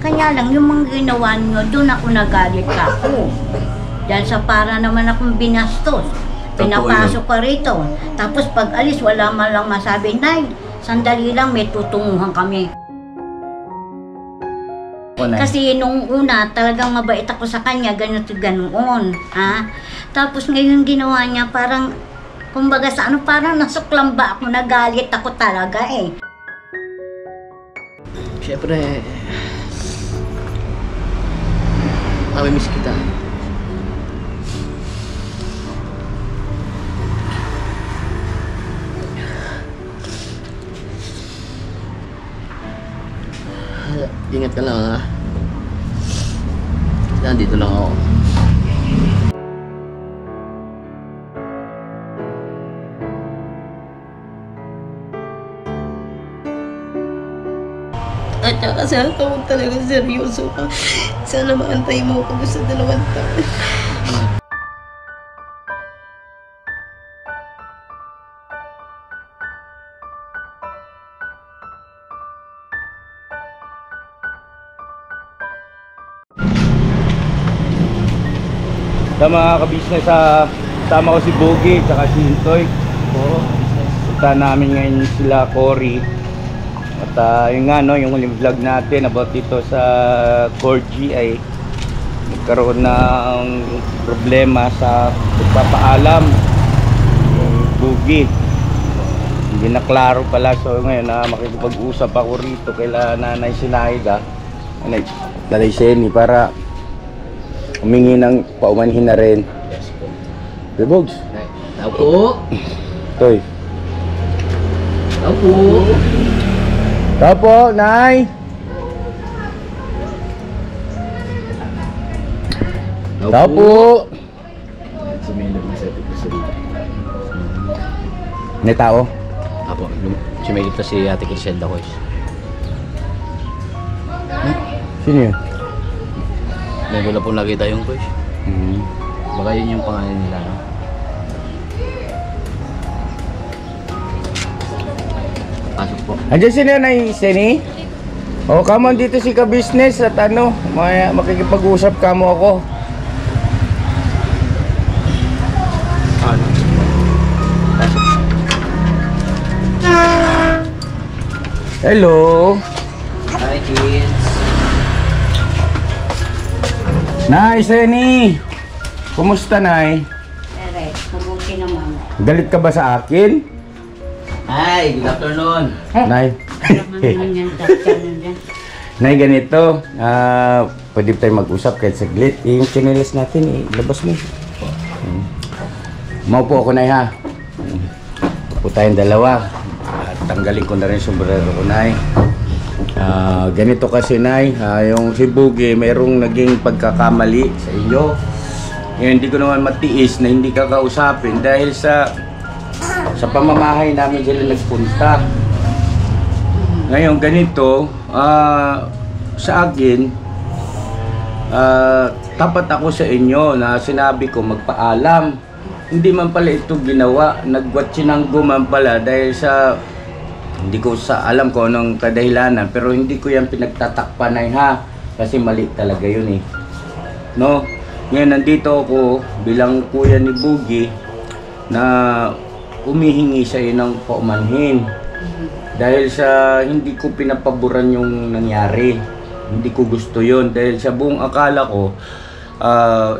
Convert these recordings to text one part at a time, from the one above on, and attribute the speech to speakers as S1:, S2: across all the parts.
S1: Kaya lang, yung mga ginawa nyo, doon ako nagalit ako. Dahil sa para naman akong binastos. Pinapasok ka rito. Tapos pag alis, wala man lang masabi, Nay, sandali lang, may tutunguhan kami. Kasi nung una, talagang mabait ako sa kanya, ganito ganoon. Ha? Tapos ngayon ginawa niya, parang, kumbaga sa ano, parang nasuklang ba ako, nagalit ako talaga eh.
S2: Siyempre, miss kita. Ingat ka lang ha. Nandito lang ako. At saka sana kung talaga seryoso ka, sana maantay mo ako sa 2 taon.
S3: Sa mga kabisnes, sama ko si Boogie at si Intoy. Punta namin ngayon sila Cory. At yun nga no, yung huling vlog natin about dito sa Core G ay nagkaroon ng problema sa pagpapaalam yung Boogie. Hindi na klaro pala. So ngayon makikipag-usap ako rito kaila Nanay Sinaida, Nanay Seni, para humingi ng paumanhin na rin. Bogs.
S2: Tao po.
S3: Toy.
S2: Tao po.
S3: Tao po, Nay. Tao po. May tao?
S2: Apo, sumilip na si Ate Criselda ko.
S3: Sino yun?
S2: Ngayon ko na po nakita yung boys. Baka yun yung pangalan nila, no? Pasok po.
S3: Andiyan si Nanay Seni? O, come on dito si ka-business at makikipag-usap ka mo ako.
S2: Ano? Pasok.
S3: Hello.
S2: Hi, kids.
S3: Nay Seni. Kumusta, Nay?
S1: Ere, mabuti naman.
S3: Galit ka ba sa akin?
S2: Hi, good afternoon.
S3: Nay.
S1: Naman yan,
S3: Nay, ganito. Pwede tayo mag-usap kahit saglit. Yung chinelas natin, labas mo. Maupo ako, Nay, ha? Upo tayong dalawa. At tanggalin ko na rin sombrero ko, Nay. Ganito kasi, Nay, yung si Boogie mayroong naging pagkakamali sa inyo. Hindi ko naman matiis na hindi ka kausapin dahil sa pamamahay namin sila nagpunta. Ngayon ganito, sa akin, tapat ako sa inyo na sinabi ko magpaalam. Hindi man pala ito ginawa, nagwatsinanggo man pala dahil sa hindi ko alam ko anong kadahilanan, pero hindi ko yan pinagtatakpan, Nay, ha, kasi mali talaga yun no. Ngayon nandito ako bilang kuya ni Boogie na humihingi sa iyo ng paumanhin dahil sa hindi ko pinapaboran yung nangyari. Hindi ko gusto yun dahil sa buong akala ko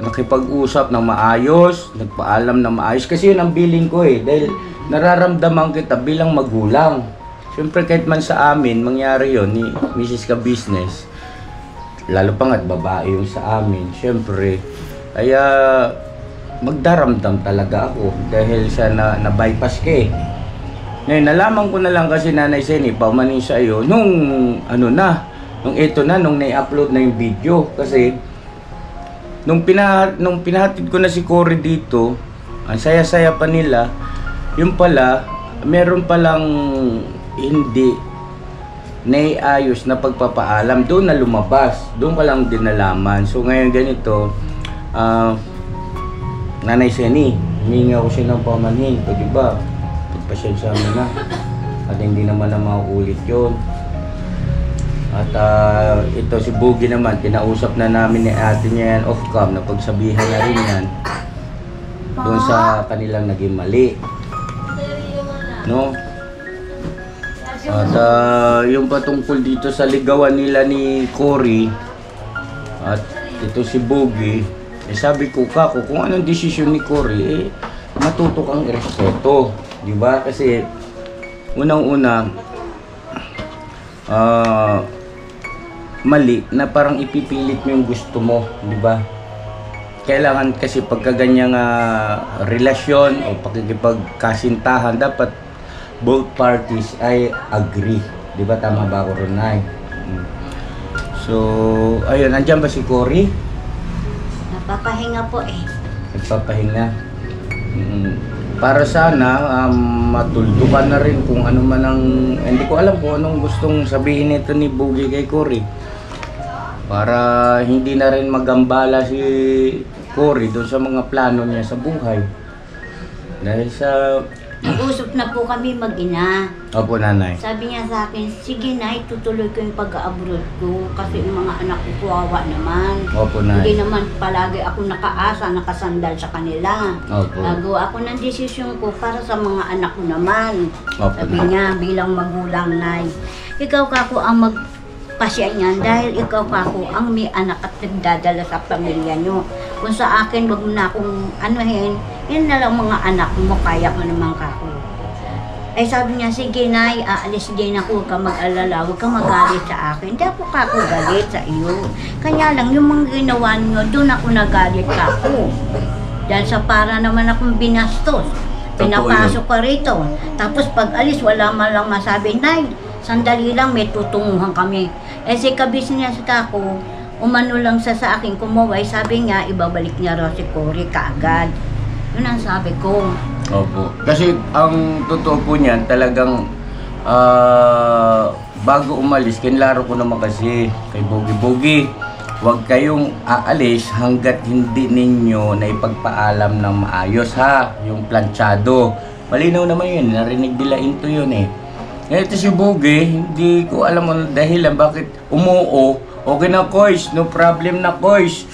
S3: nakipag-usap ng maayos, nagpaalam ng maayos, kasi yun ang feeling ko dahil nararamdaman kita bilang magulang. Siyempre kahit man sa amin mangyari yon ni Mrs. Ka-Business, lalo pa nga't babae yung sa amin, siyempre kaya magdaramdam talaga ako dahil sa na-bypass ka Ngayon nalaman ko na lang kasi Nanay Seni, paumanin sa iyo nung nung na-upload na yung video, kasi nung pinahatid ko na si Cory dito, ang saya-saya pa nila, yung pala meron palang hindi naiayos na pagpapaalam, doon na lumabas, doon ka lang din nalaman. So ngayon ganito, Nanay Seni, humingi ako siya ng pamanhin, pwede ba? Pagpasensya mo na, at hindi naman na mauulit yun. At ito si Boogie naman, kinausap na namin ni ate niya yan off-cam, na pagsabihan na rin yan doon sa kanilang naging mali. No? At yung patungkol dito sa ligawan nila ni Cory at ito si Boogie, sabi ko, kako, kung anong desisyon ni Cory, matuto kang irespeto, di ba? Kasi unang-una, mali na parang ipipilit mo yung gusto mo, di ba? Kailangan kasi pagka ganyang relasyon o pakikipagkasintahan, dapat both parties ay agree. Di ba? Tama ba ako, Ronay? So, ayun, andyan ba si Cory?
S1: Napapahinga po eh.
S3: Nagpapahinga. Para sana matuldukan na rin kung ano man ang, hindi ko alam kung anong gustong sabihin nito ni Boogie kay Cory. Para hindi na rin magambala si Cory doon sa mga plano niya sa buhay. Dahil sa...
S1: Nag-usap na po kami mag-ina.
S3: Opo, nanay.
S1: Sabi niya sa akin, sige na, itutuloy ko yung pag-abroad ko kasi yung mga anak ko kawawa naman.
S3: Opo, nay.
S1: Hindi naman palagi ako nakaasa, nakasandal sa kanila.
S3: Opo.
S1: Nagawa ako ng desisyon ko para sa mga anak ko naman.
S3: Opo,
S1: Sabi
S3: nay.
S1: niya, bilang magulang, Nay, ikaw kako ang magpasya niyan dahil ikaw kako ang may anak at nagdadala sa pamilya niyo. Kung sa akin, wag mo na akong anuhin, yun na lang mga anak mo, kaya mo naman kako. Ay sabi niya, sige Nay, aalis din ako, huwag ka mag-alala, huwag ka magalit sa akin. Hindi ako kako galit sa iyo. Kanya lang, yung mga ginawa niyo, doon ako nagalit kako. Dahil sa para naman akong binastos. Pinapasok ka rito. Tapos pag alis, wala man lang masabi, Nay, sandali lang, may tutunguhan kami. Eh si kabisnes kako, umano lang sa akin, kumaway, sabi niya, ibabalik niya raw si Cory kaagad. Yun ang sabi ko.
S3: Opo. Kasi ang totoo po niyan, talagang bago umalis, kinlaro ko naman kasi kay Boogie, huwag kayong aalis hanggat hindi ninyo na ipagpaalam ng maayos ha, yung planchado. Malinaw naman yun, narinig nila into yun eh. Ito si Boogie, hindi ko alam ang dahilan bakit umuo. Okay na Koys, no problem na Koys.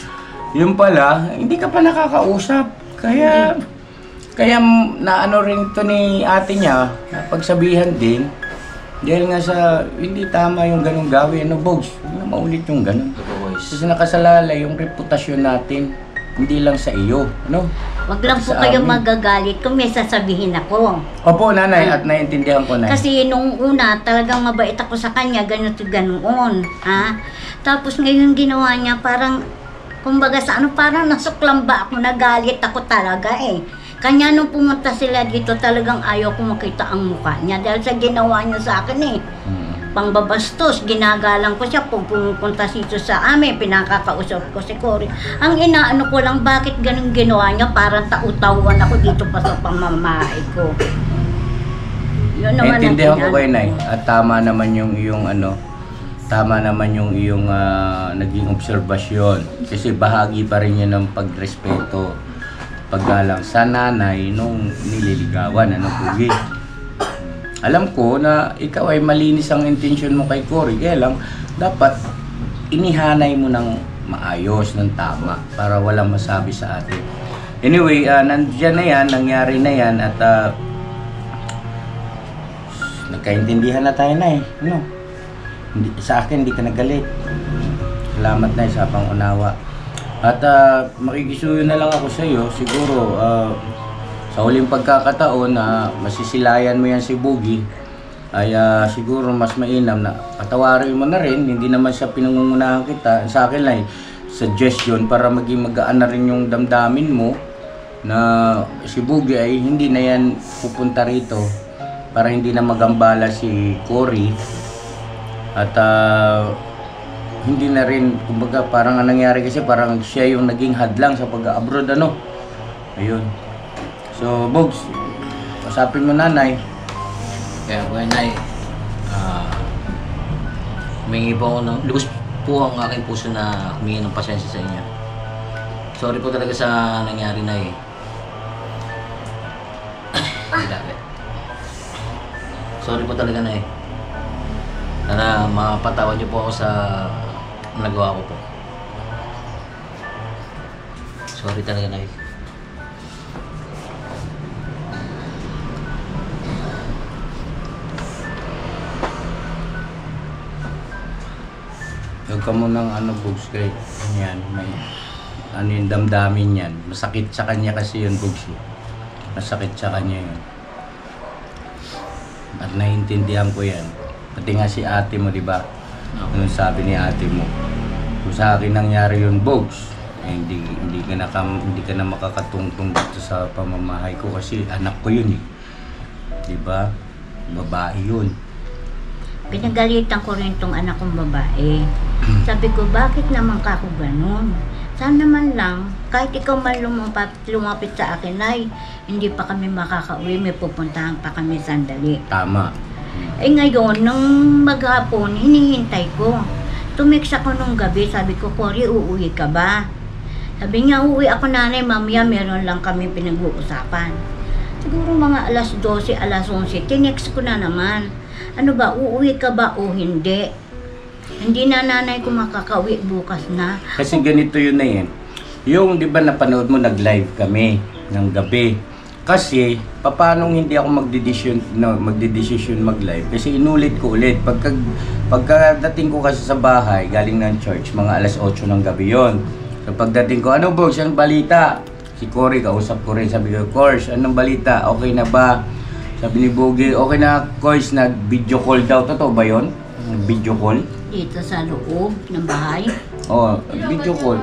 S3: Yung pala, hindi ka pa nakakausap. Kaya naano rin ito ni ate niya, pagsabihan din. Dahil nga sa, hindi tama yung ganong gawin. Ano, Bogs? Hindi na maulit yung ganon. Kasi nakasalalay yung reputasyon natin. Hindi lang sa iyo. Ano?
S1: Wag lang po
S3: Sa
S1: kayo
S3: amin.
S1: magagalit kung may sasabihin ako.
S3: Opo, nanay, at naiintindihan ko, nay.
S1: Kasi nung una, talagang mabait ako sa kanya, ganito ganoon. Ha? Tapos ngayon ginawa niya, parang, kumbaga sa ano, parang nasuklam ba ako, nagalit ako talaga eh. Kanya nung pumunta sila dito, talagang ayaw ko makita ang mukha niya dahil sa ginawa niya sa akin eh. Pangbabastos, ginagalang ko siya pag pumunta dito sa amin, pinakakausap ko si Cory. Ang inaano ko lang, bakit ganun ginawa niya, parang tau-tauan ako dito pa sa pamamahay ko. Yun naman ang
S3: Naintindihan ko
S1: inaano
S3: kayo, nay.
S1: ko.
S3: At tama naman yung iyong ano, tama naman yung iyong naging obserbasyon. Kasi bahagi pa rin yun ng pagrespeto, paggalang sa nanay nung nililigawan, ano, Boogie. Alam ko na ikaw ay malinis ang intention mo kay Cory, kaya lang dapat inihanay mo ng maayos, ng tama, para walang masabi sa atin. Anyway, nandiyan na yan, nangyari na yan, at nagkaintindihan na tayo na eh. Ano? Sa akin, hindi ka nagalit. Salamat na sa pangunawa. At makikisuyo na lang ako sa iyo. Siguro, sa huling pagkakataon na masisilayan mo yan si Boogie, ay siguro mas mainam na patawarin mo na rin. Hindi naman siya pinangungunahan kita. Sa akin lang, suggestion para maging magaan na rin yung damdamin mo na si Boogie ay hindi na yan pupunta rito para hindi na magambala si Cory. At hindi na rin, kumbaga parang ang nangyari kasi parang siya yung naging hadlang sa pag-abroad, ano. Ayun. So, Bogs, usapin mo nanay.
S4: Kaya po nay, humingi po ako ng, lubos po ang aking puso na humingi ng pasensya sa inyo. Sorry po talaga sa nangyari na eh. Sorry po talaga na eh. Sana mapatawad niyo po ako sa nagawa ko po. Sorry talaga, Nay.
S3: Huwag ka munang Bugs, kay yan, may ano yung damdamin yan. Masakit sa kanya kasi yun, Bugs. Masakit sa kanya yun. At naiintindihan ko yan. Pati nga si ate mo, di ba? Anong sabi ni ate mo? Kung sa akin nangyari yun, Bugs, eh, hindi ka na makakatungtong dito sa pamamahay ko kasi anak ko yun eh. Di ba? Babae yun.
S1: Pinagalitan ko rin tong anak kong babae. Sabi ko, bakit naman ka ako ganun? Sana man lang, kahit ikaw man lumapit sa akin, ay hindi pa kami makakauwi, may pupuntahan pa kami sandali.
S3: Tama.
S1: Eh ngayon, nung maghapon, hinihintay ko. Tumix ako nung gabi, sabi ko, Cory, uuwi ka ba? Sabi niya, uuwi ako nanay, mamaya meron lang kami pinag-uusapan. Siguro mga alas 12, alas 11, tinext ko na naman. Ano ba, uuwi ka ba o hindi? Hindi na nanay ko makakauwi bukas na.
S3: Kasi ganito yun na yan. Yung, di ba napanood mo, nag-live kami ng gabi. Kasi, paano hindi ako magdedesisyon mag-live? Kasi inulit ko ulit. Pagkadating ko kasi sa bahay, galing ng church, mga alas 8 ng gabi yon. So pagdating ko, ano Bogs, anong balita? Si Cory, kausap ko rin. Sabi ko, Course, anong balita? Okay na ba? Sabi ni Boogie, okay na, Course, nag-video call daw. Totoo ba yun? Video call?
S1: Dito sa loob ng bahay.
S3: Oo, video call.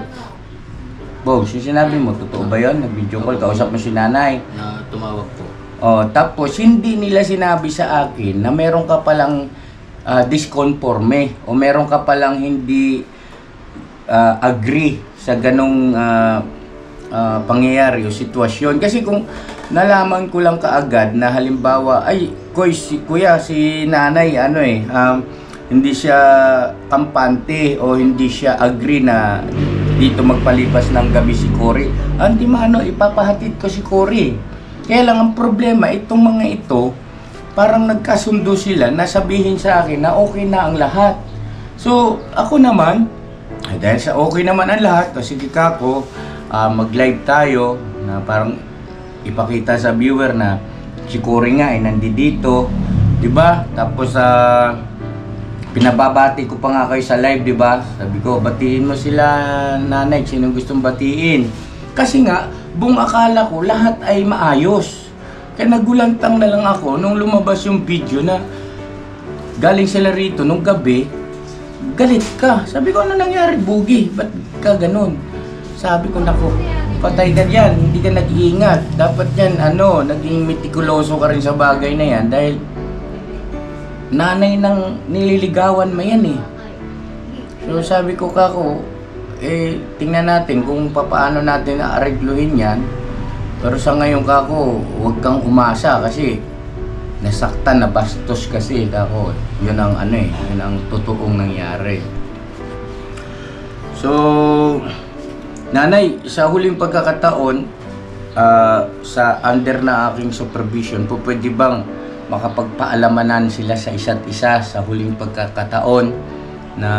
S3: Bogs, yung sinabi mo, totoo ba yun? Nag-video call, kausap mo si nanay.
S4: Na tumawag po.
S3: Oh, tapos hindi nila sinabi sa akin na meron ka palang disconforme o meron ka palang hindi agree sa ganong pangyayari o sitwasyon. Kasi kung nalaman ko lang kaagad na halimbawa, ay, kuya, si nanay, hindi siya kampante o hindi siya agree na dito magpalipas ng gabi si Cory. Hindi maano, ipapahatid ko si Cory. Kaya lang ang problema, itong mga ito, parang nagkasundo sila na sabihin sa akin na okay na ang lahat. So, ako naman, dahil sa okay naman ang lahat, kasi kako, mag-live tayo na parang ipakita sa viewer na si Cory nga ay nandito, 'di ba? Tapos pinababati ko pa nga kayo sa live, 'di ba? Sabi ko, batiin mo sila nanay, sinong gustong batiin. Kasi nga, buong akala ko lahat ay maayos. Kaya nagulantang na lang ako nung lumabas yung video na galing sila rito nung gabi, galit ka. Sabi ko, ano nangyari, Boogie? Ba't ka ganun? Sabi ko, nako, patay ka dyan, hindi ka nag-iingat. Dapat yan, naging mitikuloso ka rin sa bagay na yan dahil nanay ng nililigawan mo yan eh. So sabi ko, kako, tingnan natin kung paano natin naaregluhin yan. Pero sa ngayon, kako, huwag kang umasa kasi nasaktan, nabastos kasi, kako. Yun ang yun ang totoong nangyari. So, nanay, sa huling pagkakataon, sa under na aking supervision, po pwede bang makapagpaalamanan sila sa isa't isa sa huling pagkakataon na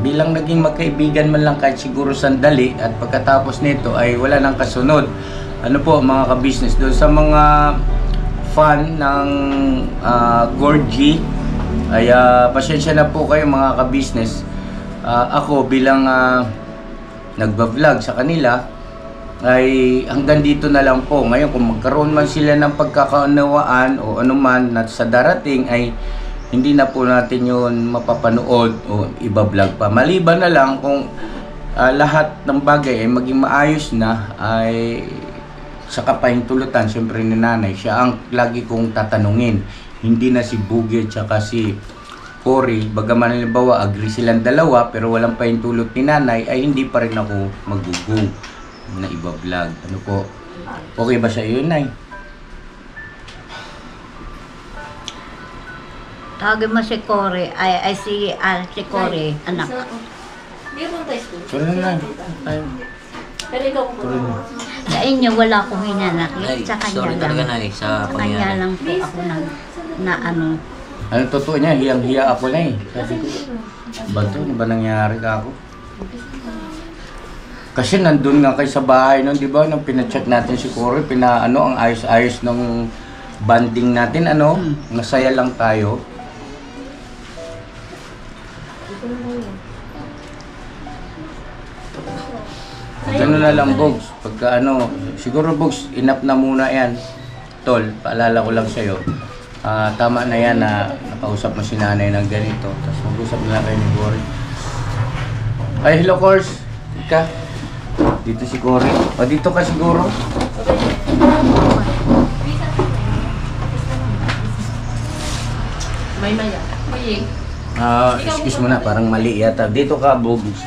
S3: bilang naging magkaibigan man lang kahit siguro sandali at pagkatapos nito ay wala nang kasunod. Ano po mga ka-business, doon sa mga fan ng Gorgie ay pasensya na po kayo mga ka-business. Ako bilang nagba-vlog sa kanila ay hanggang dito na lang po. Ngayon kung magkaroon man sila ng pagkakaunawaan o anuman na sa darating ay hindi na po natin yun mapapanood o iba-vlog pa. Maliban na lang kung lahat ng bagay ay maging maayos na ay sa kapahintulutan siyempre ni nanay. Siya ang lagi kong tatanungin. Hindi na si Boogie at saka si Cory, bagaman halimbawa agree silang dalawa pero walang pahintulot ni nanay ay hindi pa rin ako magugong na iba-vlog. Ano po? Okay ba sa iyo, Nay?
S1: Tawagin mo si Cory, si Cory, anak.
S2: Hindi mo tayo school.
S3: Pero na.
S2: Pero ikaw po.
S1: Sa inyo, wala akong hinanakit.
S4: Nay,
S1: Sa kanya
S4: sorry
S1: lang.
S4: talaga, Nay, sa
S1: Sa kanya
S4: pangyayari.
S1: lang po ako na
S3: Ano totoo niya, hiyang-hiya ako na eh. Sabi ko, ba't ano ba nangyari ka ako? Kasi nandun nga kayo sa bahay nun, di ba? Nung pinachat natin si Cory, ang ayos-ayos ng banding natin, masaya lang tayo. Gano'n na lang, Bogs. Pagka siguro Bogs, enough na muna yan. Tol, paalala ko lang sa'yo. Tama na yan na nakausap mo si nanay ng ganito. Tapos mag-usap na lang kayo ni Cory. Ay, hello, Cors. Ika. Dito si Cory. O, dito ka siguro.
S2: May-maya. Mayig.
S3: Excuse mo na, parang mali yata. Dito ka, Bogs.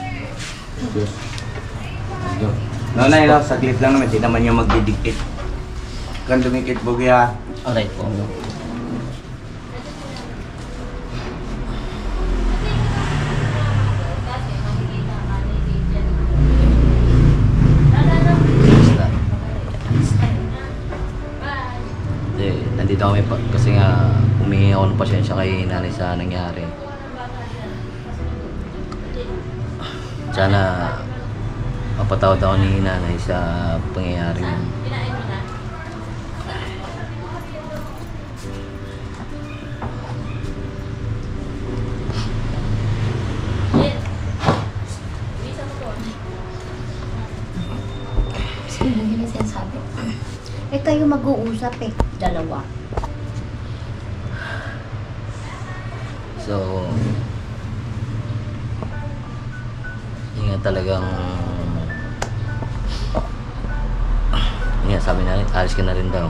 S3: Dito. Nanay, saglit lang naman. Di naman yung magdidikit. Kan dumikit, Bogi, ha?
S4: Alright po. Nandito kami kasi nga humingi ako ng pasensya kay nanay sa nangyari. Sana mapatawad ako ni nanay sa pangyayari yun.
S2: Sino yung sinasabi?
S1: Eh kayo mag-uusap eh, dalawa.
S4: So, yun nga talagang yun nga, sabi na rin, alis ka na rin daw.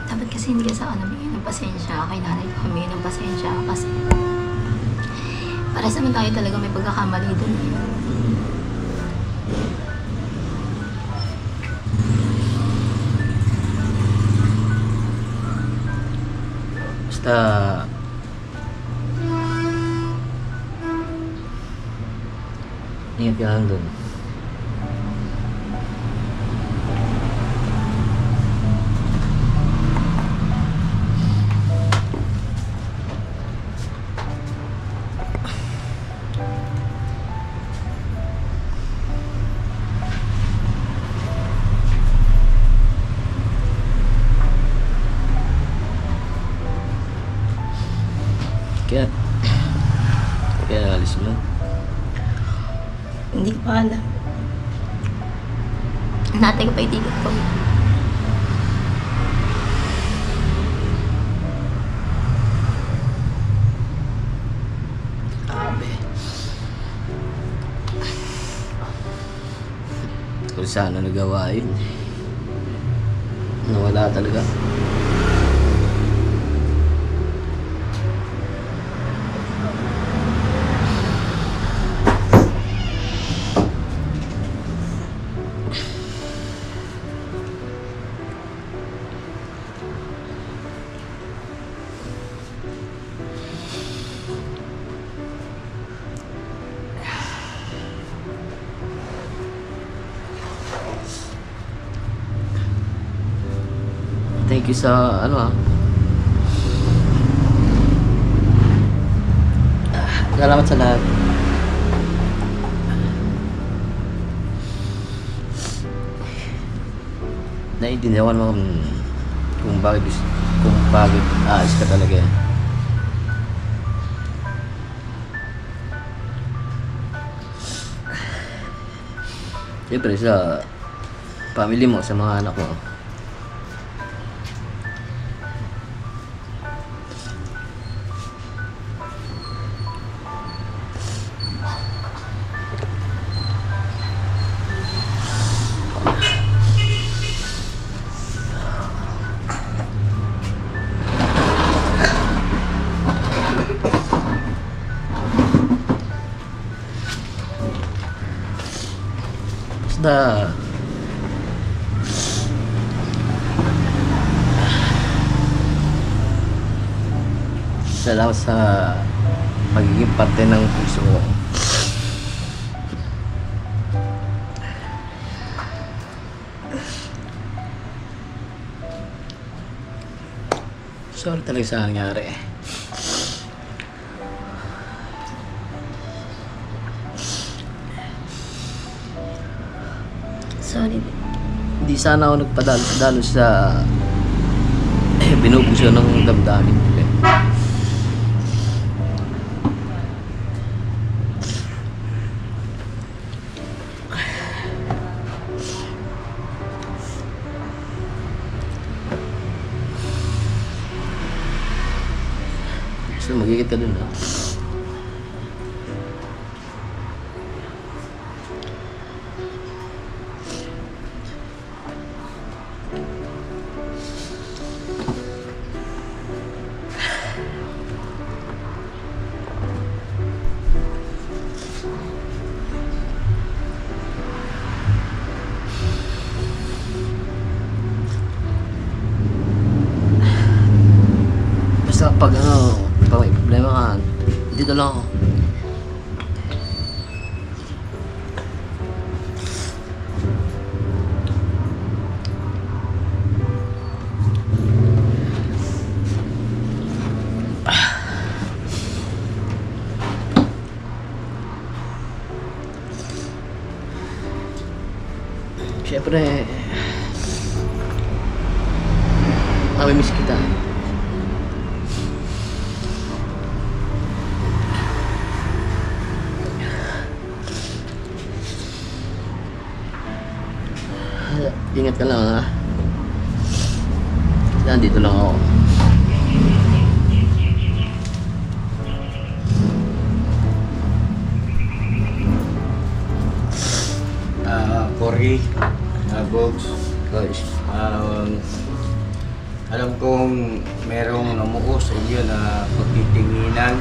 S2: Dapat kasi hindi ka sa humingi ng pasensya. Kay nanay ko humingi ng pasensya kasi para sa naman tayo talaga may pagkakamali dun.
S4: Basta ingat ka lang dun. Kaya alis mo.
S2: Hindi ko pa alam. Natay ko pa yung ticket ko.
S4: Abe. Kung sana nagawa yun. Nawala talaga. Thank you sa salamat sa lahat. Naiintindihan mo kung bakit aalis ka talaga. Siyempre sa family mo, sa mga anak mo. Basta salamat sa pagiging parte ng puso ko. Sorry talaga sa nangyari.
S2: Sorry.
S4: Hindi sana ako nagpadalo sa binubuso ng damdamin ko. So, magigit ka dun, ha? Basta pag pag may problema ka, dito lang ako. Siyempre, mamimiss kita. Ingat ka lang, ha? Nandito lang ako.
S3: Cory, Bogs,
S4: Guys,
S3: alam kong merong namuo sa iyo na pagtitinginan,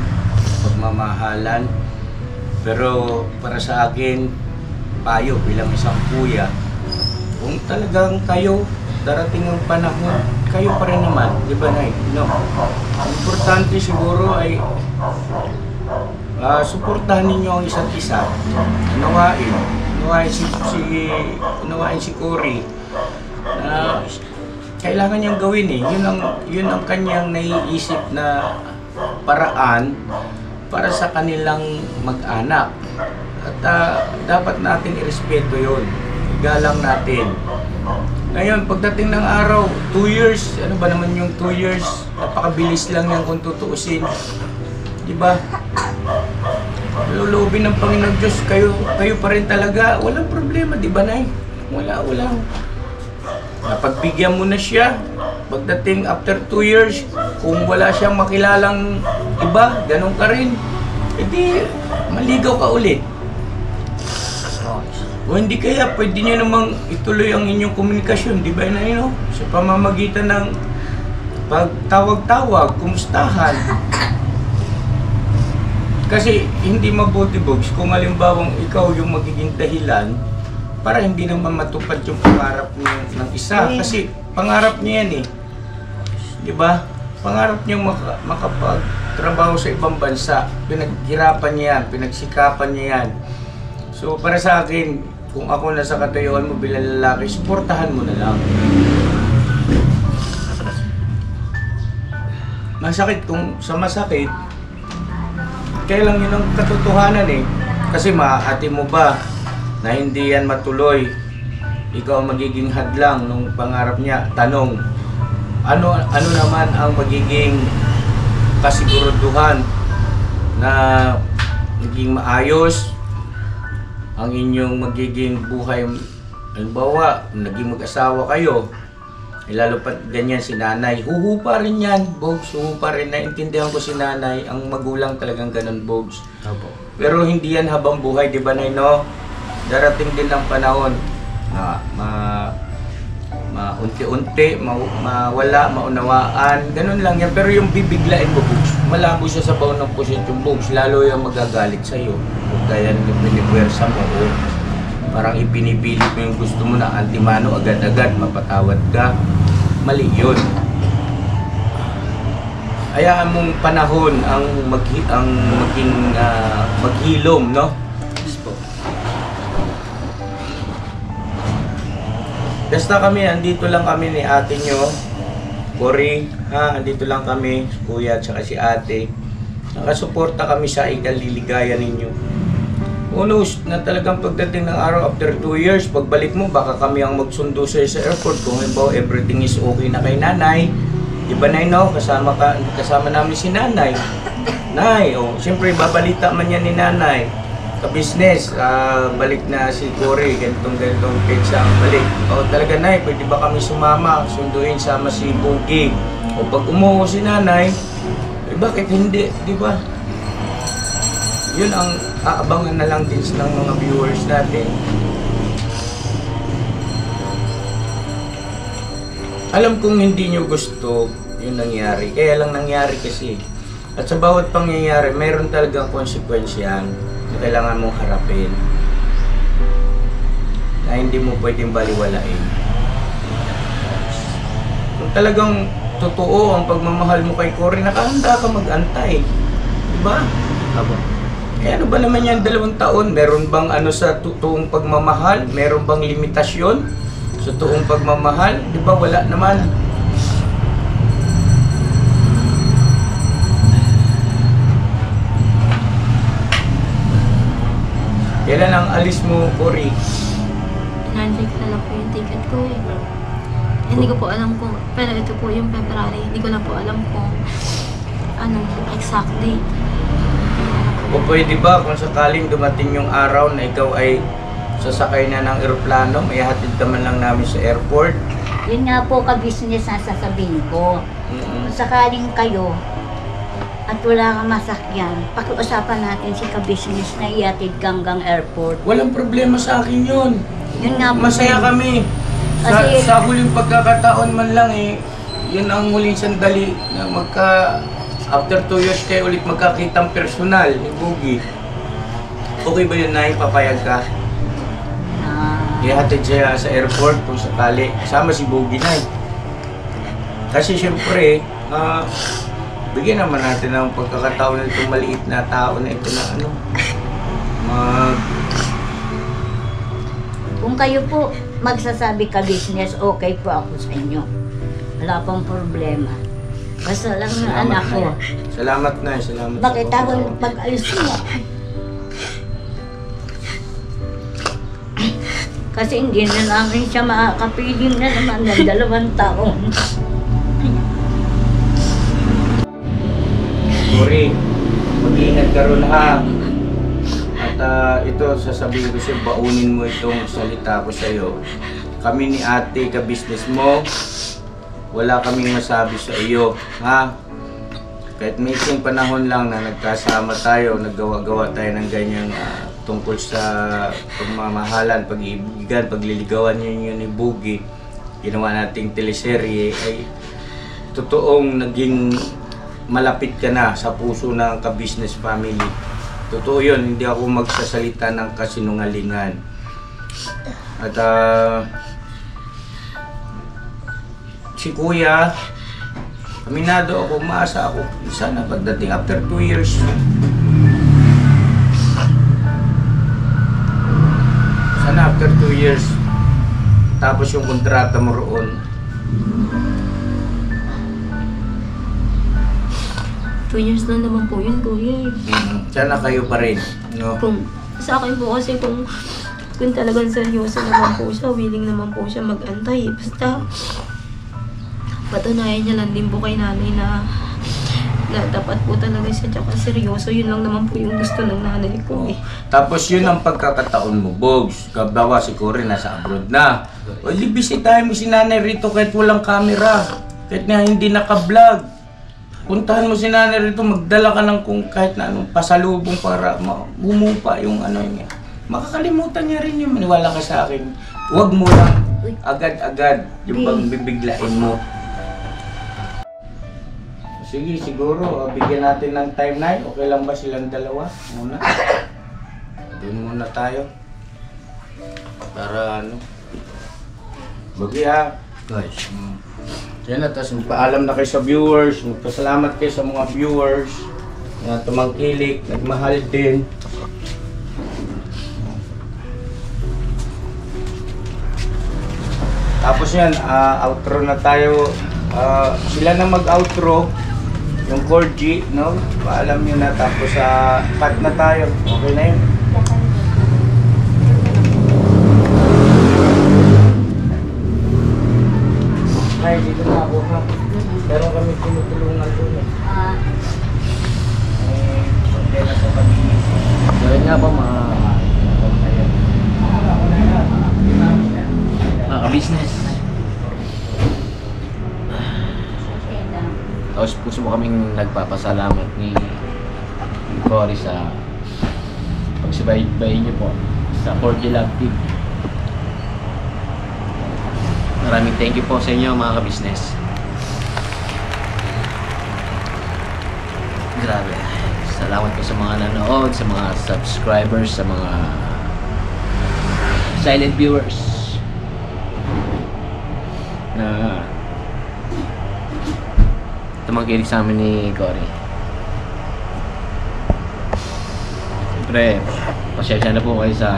S3: pagmamahalan. Pero para sa akin, payo bilang isang kuya, kung talagang kayo, darating ang panahon, kayo pa rin naman, di ba, Nay? No? Ang importante siguro ay suportahan ninyo ang isa't isa. Unawain si Cory na kailangan niyang gawin eh. Yun ang kanyang naiisip na paraan para sa kanilang mag-anak. At dapat natin irespeto yun. Igalang natin. Ngayon, pagdating ng araw, 2 years, ano ba naman yung 2 years? Napakabilis lang yan kung tutuusin. Diba? Lulubin ng Panginoon Diyos, kayo pa rin talaga. Walang problema, diba, Nay? Walang. Napagbigyan mo na siya. Pagdating after 2 years, kung wala siyang makilalang iba, ganun ka rin. Edi, maligaw ka ulit. O hindi kaya, pwede niyo namang ituloy ang inyong komunikasyon, di ba na sa pamamagitan ng pagtawag-tawag, kumustahan. Kasi hindi mabuti, Bogs, kung halimbawang ikaw yung magiging dahilan para hindi naman matupad yung pangarap ng isa. Kasi pangarap niya yan eh. Di ba? Pangarap niyang makapagtrabaho sa ibang bansa. Pinaghirapan niya yan, pinagsikapan niya yan. So para sa akin, kung ako nasa katayuan mo bilang lalaki, suportahan mo na lang. Masakit kung sa masakit, kaya lang yun ang katotohanan eh. Kasi maati mo ba na hindi yan matuloy? Ikaw ang magiging hadlang nung pangarap niya. Tanong, ano naman ang magiging kasiguraduhan na maging maayos ang inyong magiging buhay? Halimbawa, naging mag-asawa kayo, lalo pa ganyan si nanay, huhupa rin yan, Bogs, huhupa rin. Naintindihan ko si nanay, ang magulang talagang ganun, Bogs.
S4: Opo.
S3: Pero hindi yan habang buhay, di ba, Nay, no? Darating din ang panahon na unti-unti, mawala, maunawaan, ganun lang yan. Pero yung bibiglain mo, Bogs, malabo siya sa baon ng pusit yung Bogs, lalo yung magagalit sa'yo. Kaya yung pinipwersa mo, parang ipinipilit mo yung gusto mo na antimano agad-agad, mapatawad ka. Mali yun. Hayaan mong panahon ang maging maghilom, no?
S4: Yes po.
S3: Basta kami, andito lang kami ni ate nyo. Cory, andito lang kami, si kuya at saka si ate. Nakasuporta kami sa ikaliligaya ninyo. Who knows na talagang pagdating ng araw after 2 years, pagbalik mo, baka kami ang magsundo sa airport. Kung halimbawa everything is okay na kay nanay. Diba Nay, no? Kasama namin si nanay. Nay, siyempre babalita man yan ni nanay. Ka-business, balik na si Cory, ganitong petsa ang balik. Talaga Nay, pwede ba kami sumama, sunduin sama si Boogie? O pag umuwi si nanay, bakit hindi, di ba? Yun ang aabangan na lang din ng mga viewers natin. Alam kong hindi nyo gusto yung nangyari, kaya lang nangyari kasi. At sa bawat pangyayari, mayroon talagang konsekwensyan na kailangan mong harapin. Na hindi mo pwedeng baliwalain. Kung talagang totoo ang pagmamahal mo kay Cory, nakahanda ka mag-antay. Diba? Ano ba naman yan 2 taon? Meron bang sa totoong pagmamahal? Meron bang limitasyon sa totoong pagmamahal? Diba? Wala naman. Kailan ang alis mo, Cory?
S2: Nandiyan ko na lang po yung ticket ko eh. Hindi ko po alam kung, pero ito po yung February. Hindi ko na po alam kung anong exact date.
S3: O pwede ba kung sakaling dumating yung araw na ikaw ay sasakay na ng eroplano, may hatid ka man lang namin sa airport?
S1: Yun nga po ka-business na sasabihin ko. Kung sakaling kayo at wala kang masakyan, pakiusapan natin si ka-business na iatid hanggang airport.
S3: Walang problema sa akin yun.
S1: Yun nga po.
S3: Masaya kami. Sa huling pagkakataon man lang yun ang huling sandali na after 2 years kayo ulit magkakitang personal ni Boogie. Okay ba yun, Nay? Papayag ka? Ihatid siya sa airport kung sakali. Kasama si Boogie, Nay. Kasi syempre, bigyan naman natin ng pagkakataon na itong maliit na tao na ito na
S1: Kung kayo po magsasabi ka-business, okay po ako sa inyo. Wala pong problema. Basta lang ng anak ko.
S3: Salamat, Nay. Salamat.
S1: Bakit ako pag-alis mo? Kasi hindi na namin siya makakapiling na naman ng 2 taon.
S3: Cory, mag-iingat ka ron, ha. At ito, sasabihin ko siya, baunin mo itong salita ko sa'yo. Kami ni ate, ka-business mo, wala kaming masabi sa iyo, ha? Kahit minsan panahon lang na nagkasama tayo, naggawa-gawa tayo ng ganyang tungkol sa pagmamahalan, pag-iibigan, pagliligawan ninyo ni Boogie, ginawa nating teleserye, ay totoong naging malapit ka na sa puso ng ka-business family. Totoo yun, hindi ako magsasalita ng kasinungalingan. At si Kuya, aminado ako, umaasa ako, sana pagdating after 2 years, sana after 2 years, tapos yung kontrata mo roon.
S2: 2 years na naman po yun, Kuya.
S3: Sana kayo pa rin, no?
S2: Kung sa akin po kasi kung talagang seryoso naman po siya, willing naman po siya mag-antay. Basta patunayan niya lang din po kay nanay na dapat po talaga siya tsaka seryoso. Yun lang naman po yung gusto ng nanay ko eh.
S3: Tapos yun ang pagkakataon mo, Bogs. Kabawa si Cory nasa abroad na. O di bisitahin mo si nanay rito kahit walang camera. Kahit na hindi naka-vlog. Puntahan mo si nanay rito, magdala ka ng kung kahit na anong pasalubong para bumupa yung niya. Makakalimutan niya rin yung maniwala ka sa akin. Huwag mo lang agad-agad yung bang bibiglain mo. Sige, siguro, bigyan natin ng time na. Okay lang ba silang dalawa? Muna. Doon muna tayo. Para Bagi, ha?
S4: Guys.
S3: Yan na, tapos magpaalam na kayo sa viewers. Magpasalamat kayo sa mga viewers na tumangkilik, nagmahal din. Tapos yan, outro na tayo. Sila na mag-outro. Yung Corgi, no? Paalam nyo na. Tapos cut na tayo. Okay na yun. Ay, dito na ako ha. Meron kami tinutulungan doon eh. Hindi na sa pag-inis.
S4: Gawin nga po mga ka-business. Tapos puso mo kaming nagpapasalamat ni Cory sa pagsubaybay niyo po sa Corgi Love Team. Maraming thank you po sa inyo mga ka-business. Grabe. Salamat po sa mga nanood, sa mga subscribers, sa mga silent viewers na tumangkilik sa amin ni Cory. Siyempre, pasensya na po kayo sa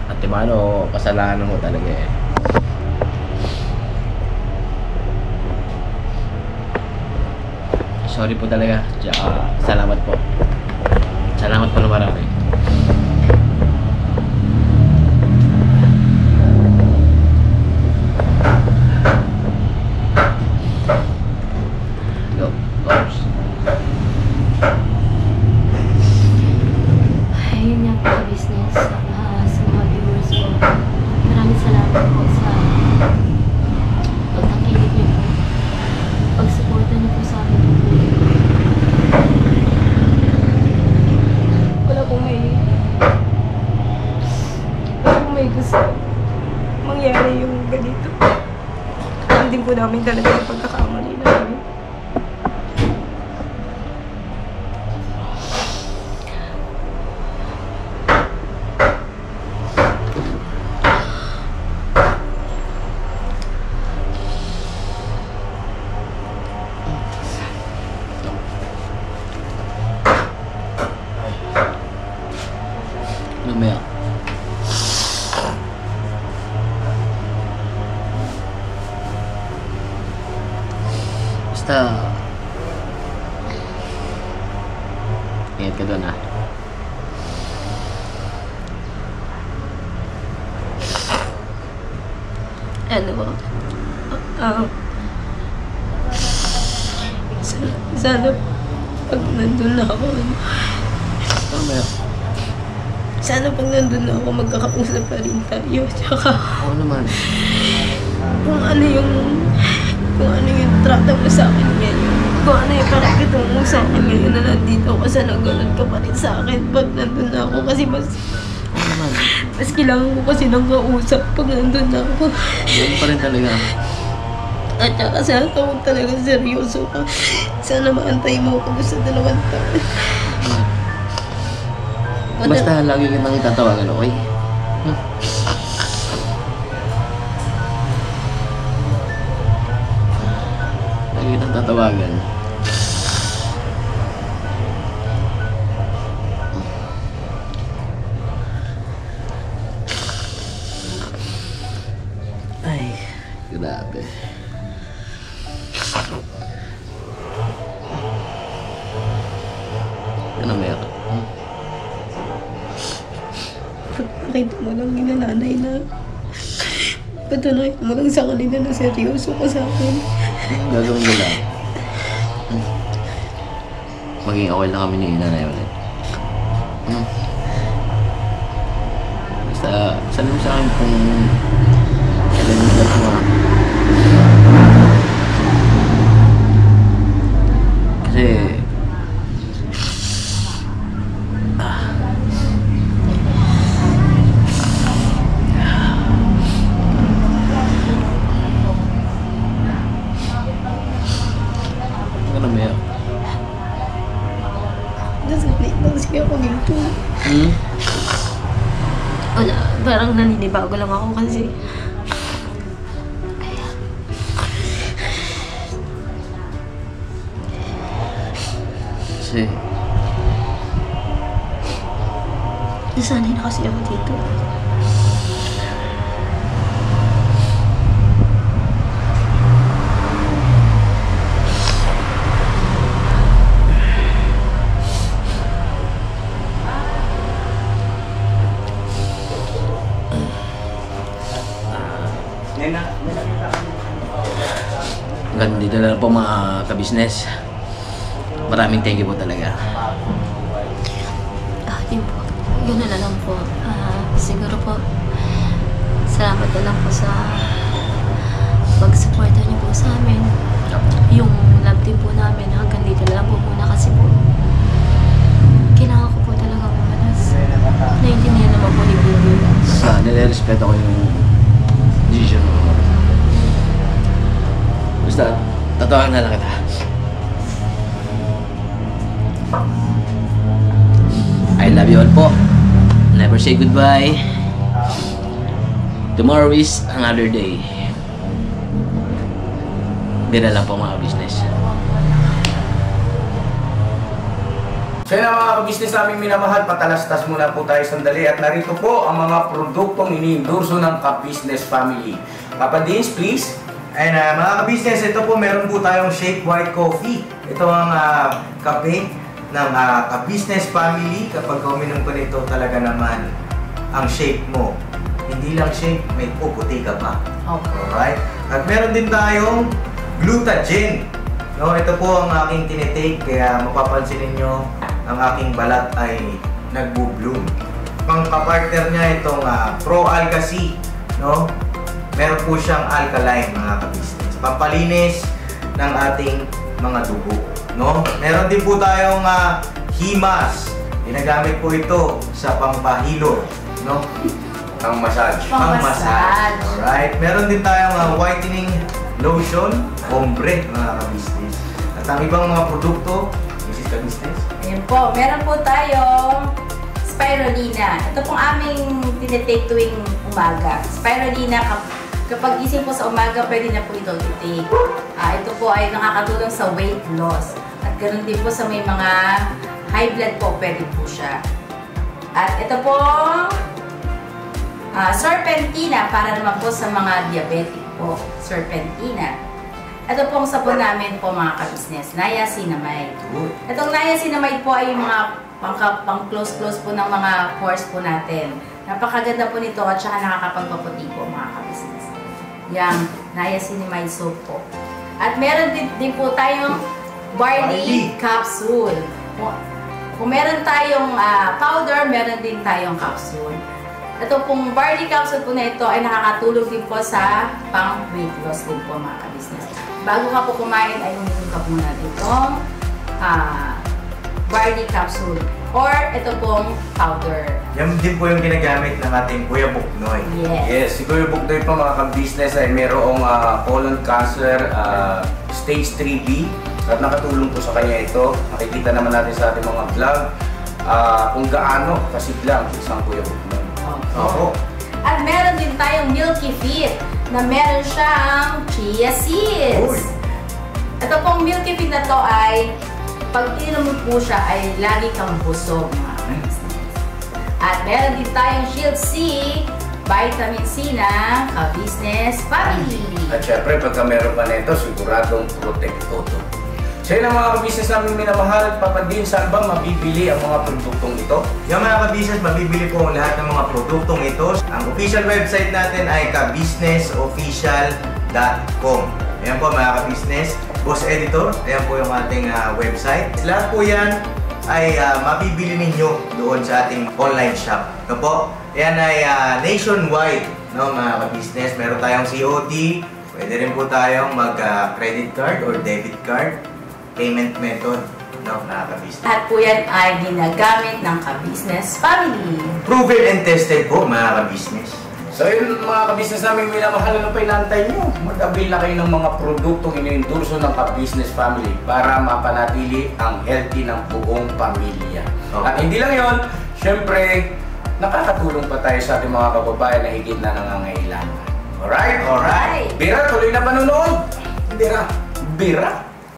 S4: at timano, kasalanan mo talaga eh. Sorry po talaga. Salamat po. Salamat po na marami. Go. Oops.
S2: Ayun nga po, business. Sa mga viewers ko, maraming salamat po sa pagtangkilik niyo po. Pagsuporta niyo po sa akin. Wala pong may gusto mangyari yung ganito. Alam din po namin talaga yung pagkakamali namin.
S4: Mamaya. Basta ingat ka doon ah.
S2: Ano ba? Sana pag nandun na ako,
S4: Mamaya.
S2: sana pag nandun na ako, magkakausap pa rin tayo. Tsaka
S4: Oo naman.
S2: kung ano yung trata mo sa akin ngayon. Kung ano yung parakita mo sa akin ngayon na nandito ka sa nagulad ka pa rin sa akin pag nandun na ako. Kasi mas kailangan ko kasi ng kausap pag nandun na ako.
S4: Yan pa rin talaga.
S2: At saka sana huwag talaga seryoso ka. Sana maantay mo ako sa 2 taon.
S4: Basta lagi kitang itatawagan, okay? Lagi kitang tatawagan. Ay, grabe. Ano meron?
S2: Nakita mo lang yung nanay na patuloy mo lang sa kanila na seryoso ka sa akin.
S4: Ang gagawin nila, maging okay lang kami ni nanay ulit. Basta, salam sa akin kung kailan yung dalawa. Kasi, ano ba yan?
S2: Nasanay lang siya ako dito. Wala, parang naninibago lang ako kasi nasanay na kasi ako dito.
S4: Hanggang dito na lang po mga ka-business. Maraming thank you po talaga.
S2: Yun po. Yun na lang po. Siguro po, salamat na lang po sa pag-suporta niyo po sa amin. Yung love team po namin, hanggang dito na lang po muna kasi po, kailangan ko po talaga umalas. Naiintindihan naman po ni Bibi.
S4: Nire-respeto ko yung decision mo. Basta, tatawagan na lang kita. I love you all po. Never say goodbye. Tomorrow is another day. Bira lang po mga business.
S3: So yun ang mga ka-business naming minamahal, patalastas muna po tayo sandali at narito po ang mga produktong iniendorso ng ka-business family. Papa Dins, please. And mga ka-business, ito po meron po tayong Shake White Coffee. Ito ang kape ng ka-business family. Kapag uminom ko nito talaga naman ang shake mo. Hindi lang shake, may puputi ka pa.
S1: Okay.
S3: Alright? At meron din tayong Glutagen. No, ito po ang aking tinitake kaya mapapansin niyo ang aking balat ay nagbo-bloom. Pang-partner niya itong Pro Alga C, no? Meron po siyang alkaline mga ka-business. Pampalinis ng ating mga dugo, no? Meron din po tayong Himas. Ginagamit po ito sa pampahilo, no? Pang-massage.
S1: Pang-massage.
S3: Alright. Meron din tayong whitening lotion, ombre mga ka-business. At ang ibang mga produkto, Mrs. Ka-business.
S5: Ayan po, meron po tayong spirulina. Ito pong aming tinitake tuwing umaga. Spirulina, kapag gising po sa umaga, pwede na po ito i-take. Ito po ay nakakatulong sa weight loss. At ganoon din po sa may mga high blood po, pwede po siya. At ito pong serpentina, para naman po sa mga diabetic po. Serpentina. Ito pong sabon namin po mga ka-business, niacinamide. Itong niacinamide po ay yung mga pang-close po ng mga pores po natin. Napakaganda po nito at saka nakakapagpaputi po mga ka-business. Yang niacinamide soap po. At meron din po tayong barley capsule. Kung meron tayong powder, meron din tayong capsule. Ito pong barley capsule po na ito ay nakakatulong din po sa pang-weight loss din po mga ka-business. Bago ka po kumain ay uminom ka muna itong barley capsule or ito pong powder.
S3: Yan din po yung ginagamit ng ating Kuya Buknoy.
S5: Yes.
S3: Yes, si Kuya Buknoy po mga ka-business ay mayroong colon cancer stage 3B at nakatulong po sa kanya ito. Nakikita naman natin sa ating mga vlog kung gaano kasiglang isang Kuya Buknoy.
S5: Opo. At meron din tayong Milky Fit na meron siyang chia seeds.
S3: Uy.
S5: Ito pong Milky Fit na to ay pag ininom mo po siya ay lagi kang busog mga ka-business. At meron din tayong Shield C, vitamin C na ka-business family.
S3: At syempre, pagka meron pa nito, siguradong protekto to. So yun ang mga ka-business namin minamahal at papadin, saan ba mabibili ang mga produktong ito? Yung mga ka-business, mabibili po ang lahat ng mga produktong ito. Ang official website natin ay kabusinessofficial.com. Ayan po mga ka-business, Boss Editor, ayan po yung ating website. Lahat po yan ay mabibili ninyo doon sa ating online shop. No po? Ayan ay nationwide, no, mga ka-business. Meron tayong COD, pwede rin po tayong mag-credit card or debit card. Payment method, no, mga ka-business.
S5: At po yan ay ginagamit ng ka-business family.
S3: Proven and tested po, mga ka-business. So yun mga ka-business namin minamahal, ano pa inantay nyo? Mag-avail na kayo ng mga produktong iniendorso ng ka-business family para mapanatili ang healthy ng buong pamilya. Okay. At hindi lang yun, syempre, nakakatulong pa tayo sa ating mga kababayan na higit na nangangailangan. Alright? Alright. Bira, tuloy na panonood. Bira.